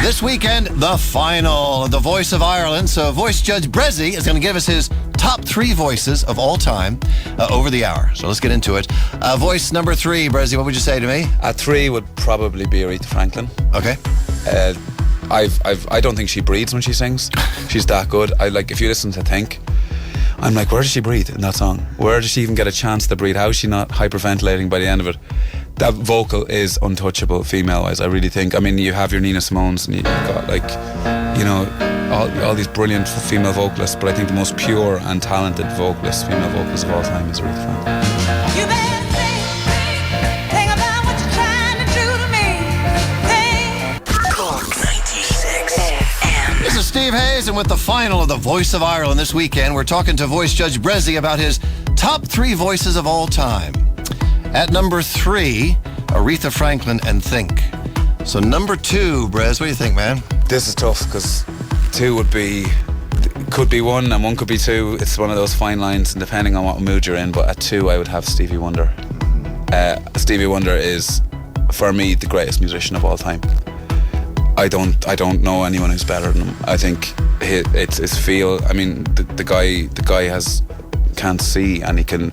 This weekend, the final of The Voice of Ireland. So voice judge Bressie is going to give us his top 3 voices of all time over the hour. So let's get into it. Voice number 3, Bressie, what would you say to me? At 3 would probably be Aretha Franklin. Okay. I don't think she breathes when she sings. She's that good. If you listen to Think, I'm like, where does she breathe in that song? Where does she even get a chance to breathe? How is she not hyperventilating by the end of it? That vocal is untouchable female-wise, I really think. I mean, you have your Nina Simones and you've got all these brilliant female vocalists, but I think the most pure and talented female vocalist of all time is Aretha Franklin. You better think about what you're trying to do to me. Cork 96 FM. This is Steve Haze, and with the final of The Voice of Ireland this weekend, we're talking to voice judge Bressie about his top 3 voices of all time. At number 3, Aretha Franklin and Think. So number 2, Brez, what do you think, man? This is tough because 2 could be 1 and 1 could be 2. It's one of those fine lines, and depending on what mood you're in. But at 2, I would have Stevie Wonder. Stevie Wonder is, for me, the greatest musician of all time. I don't know anyone who's better than him. I think it's feel. I mean, the guy can't see, and he can.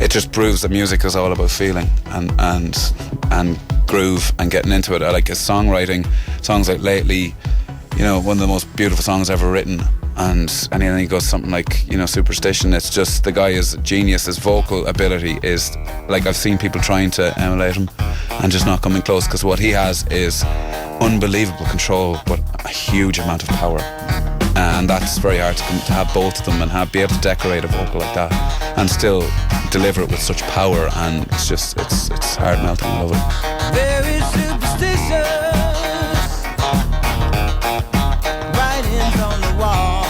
It just proves that music is all about feeling and groove and getting into it. I like his songwriting, songs like Lately, one of the most beautiful songs ever written. And then he goes something like, Superstition. It's just, the guy is a genius. His vocal ability is, I've seen people trying to emulate him and just not coming close, because what he has is unbelievable control, but a huge amount of power. And that's very hard to have both of them and be able to decorate a vocal like that and still deliver it with such power. And it's hard melting. I love it. Very superstitious. Writings on the wall.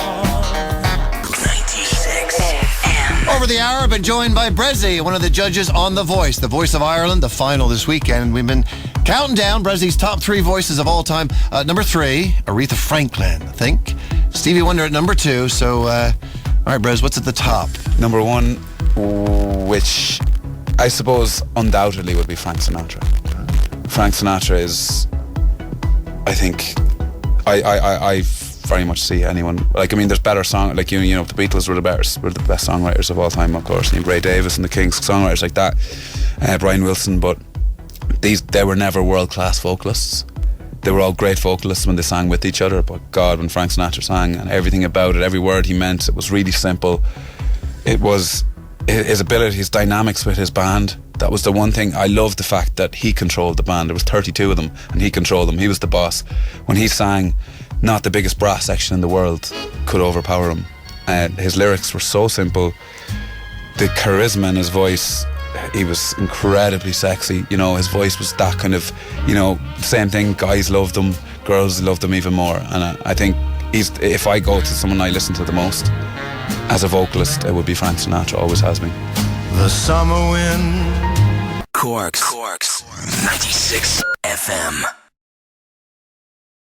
96 FM. Over the hour, I've been joined by Bressie, one of the judges on The Voice of Ireland, the final this weekend. We've been counting down Bressie's top 3 voices of all time. Number 3, Aretha Franklin, I think. Stevie Wonder at number 2. So, all right, Brez, what's at the top? Number 1, which I suppose undoubtedly would be Frank Sinatra. Frank Sinatra is, I think, I very much see anyone. There's better songs. The Beatles were the best songwriters of all time, of course. Ray Davis and the Kings, songwriters like that. Brian Wilson, but they were never world-class vocalists. They were all great vocalists when they sang with each other, but God, when Frank Sinatra sang, and everything about it, every word he meant, it was really simple. It was his ability, his dynamics with his band. That was the one thing. I loved the fact that he controlled the band. There was 32 of them, and he controlled them. He was the boss. When he sang, not the biggest brass section in the world could overpower him. His lyrics were so simple. The charisma in his voice, he was incredibly sexy. His voice was that kind of, same thing. Guys loved him, girls loved him even more. And I think if I go to someone I listen to the most as a vocalist, it would be Frank Sinatra. Always has been. The summer wind. Cork's 96 FM.